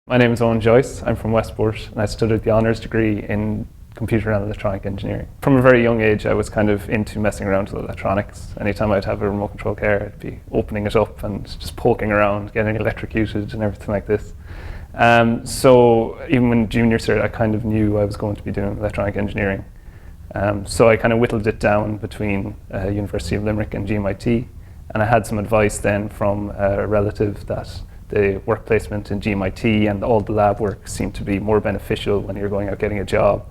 My name is Owen Joyce. I'm from Westport and I studied the honours degree in computer and electronic engineering. From a very young age I was kind of into messing around with electronics. Anytime I'd have a remote control car I'd be opening it up and just poking around, getting electrocuted and everything like this. So even when junior cert I kind of knew I was going to be doing electronic engineering. So I kind of whittled it down between University of Limerick and GMIT, and I had some advice then from a relative that the work placement in GMIT and all the lab work seemed to be more beneficial when you're going out getting a job.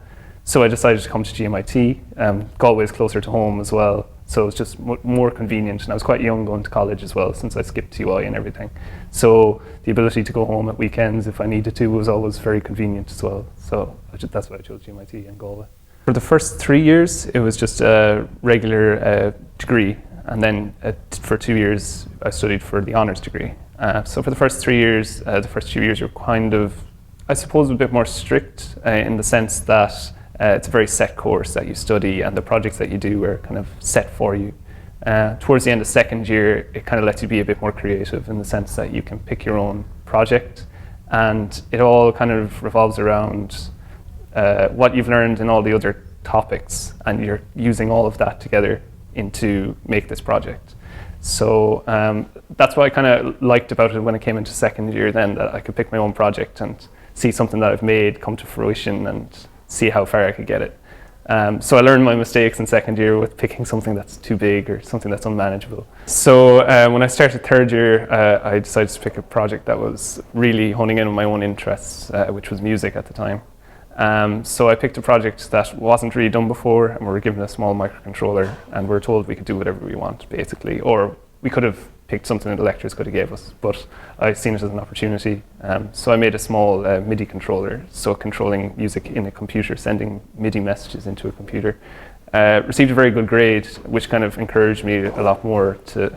So I decided to come to GMIT. Galway is closer to home as well, so it was just more convenient, and I was quite young going to college as well since I skipped TY and everything. So the ability to go home at weekends if I needed to was always very convenient as well. So that's why I chose GMIT in Galway. For the first 3 years it was just a regular degree, and then for 2 years I studied for the honours degree. So for the first 3 years, the first 2 years you're kind of, I suppose, a bit more strict in the sense that it's a very set course that you study and the projects that you do are kind of set for you. Towards the end of second year it kind of lets you be a bit more creative in the sense that you can pick your own project, and it all kind of revolves around what you've learned in all the other topics, and you're using all of that together to make this project. So that's what I kind of liked about it when I came into second year then, that I could pick my own project and see something that I've made come to fruition and see how far I could get it. So I learned my mistakes in second year with picking something that's too big or something that's unmanageable. So when I started third year, I decided to pick a project that was really honing in on my own interests, which was music at the time. So I picked a project that wasn't really done before, and we were given a small microcontroller and we were told we could do whatever we want basically, or we could have picked something that the lecturers could have gave us, but I seen it as an opportunity. So I made a small MIDI controller, so controlling music in a computer, sending MIDI messages into a computer. Received a very good grade, which kind of encouraged me a lot more to,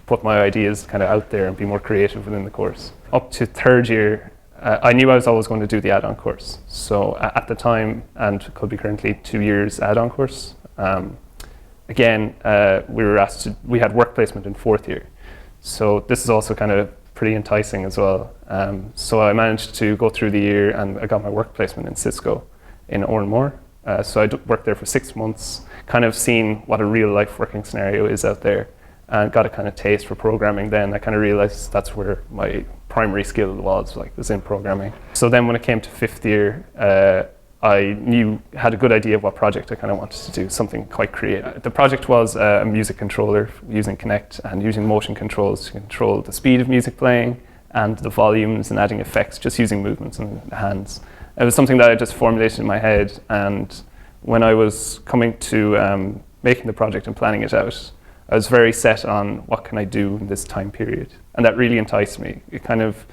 put my ideas kind of out there and be more creative within the course. Up to third year, I knew I was always going to do the add-on course. So at the time, and could be currently, 2 years add-on course. Again, we had work placement in fourth year. So this is also kind of pretty enticing as well. So I managed to go through the year and I got my work placement in Cisco in Oranmore. So I worked there for 6 months, kind of seeing what a real life working scenario is out there, and got a kind of taste for programming then. I kind of realized that's where my primary skill was in programming. So then when it came to fifth year, I had a good idea of what project I kind of wanted to do, something quite creative. The project was a music controller using Kinect and using motion controls to control the speed of music playing and the volumes and adding effects just using movements in the hands. It was something that I just formulated in my head, and when I was coming to making the project and planning it out, I was very set on what can I do in this time period, and that really enticed me. It kind of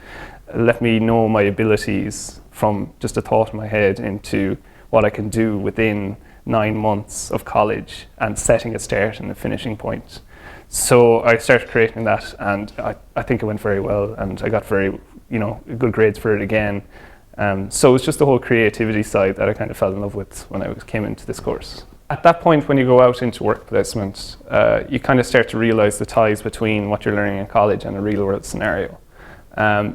let me know my abilities from just a thought in my head into what I can do within 9 months of college and setting a start and a finishing point. So I started creating that, and I think it went very well, and I got very good grades for it again. So it was just the whole creativity side that I kind of fell in love with when I came into this course. At that point, when you go out into work placement, you kind of start to realize the ties between what you're learning in college and a real world scenario.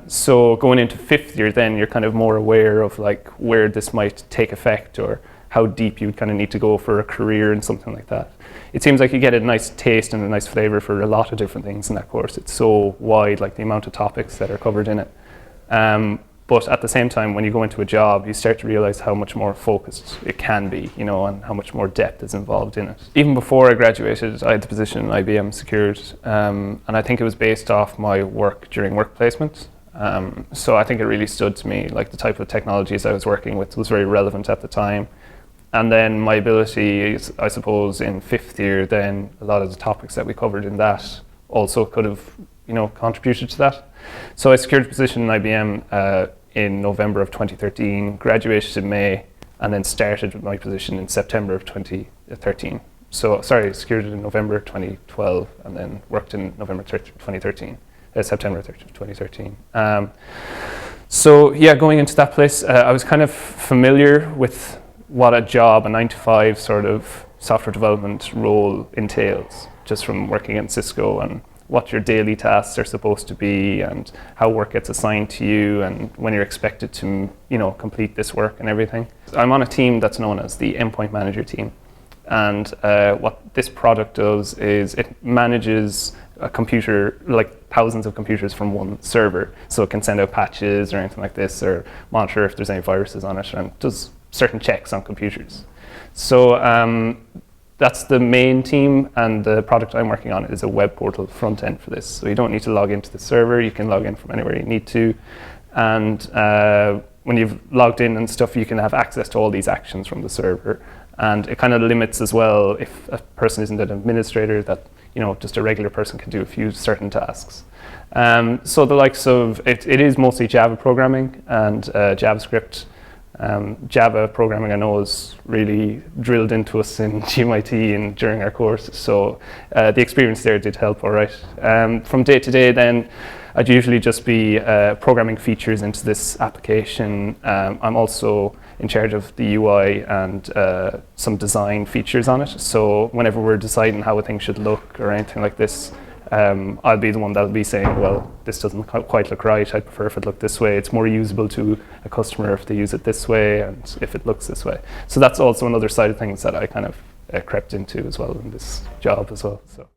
So going into fifth year then, you're kind of more aware of where this might take effect or how deep you kind of need to go for a career and something like that. It seems like you get a nice taste and a nice flavor for a lot of different things in that course. It's so wide, the amount of topics that are covered in it. But at the same time, when you go into a job, you start to realize how much more focused it can be, and how much more depth is involved in it. Even before I graduated, I had the position in IBM secured, and I think it was based off my work during work placement. So I think it really stood to me, the type of technologies I was working with was very relevant at the time. And then my ability, I suppose, in fifth year, then a lot of the topics that we covered in that also could have contributed to that. So I secured a position in IBM in November of 2013, graduated in May, and then started my position in September of 2013. So, sorry, I secured it in November 2012 and then worked in September 2013. So yeah, going into that place, I was kind of familiar with what a 9-to-5 sort of software development role entails, just from working in Cisco and what your daily tasks are supposed to be and how work gets assigned to you and when you're expected to, complete this work and everything. I'm on a team that's known as the Endpoint Manager team. And what this product does is it manages a computer, like thousands of computers from one server. So it can send out patches or anything like this, or monitor if there's any viruses on it, and does certain checks on computers. So that's the main team, and the product I'm working on is a web portal front end for this. So you don't need to log into the server, you can log in from anywhere you need to. And when you've logged in and stuff, you can have access to all these actions from the server. And it kind of limits as well, if a person isn't an administrator, that just a regular person can do a few certain tasks. So the likes of, it is mostly Java programming and JavaScript. Java programming I know is really drilled into us in GMIT and during our course, so the experience there did help all right. From day to day then, I'd usually just be programming features into this application. I'm also in charge of the UI and some design features on it. So whenever we're deciding how a thing should look or anything like this, I'll be the one that'll be saying, well, this doesn't quite look right. I prefer if it looked this way. It's more usable to a customer if they use it this way and if it looks this way. So that's also another side of things that I kind of crept into as well in this job as well. So.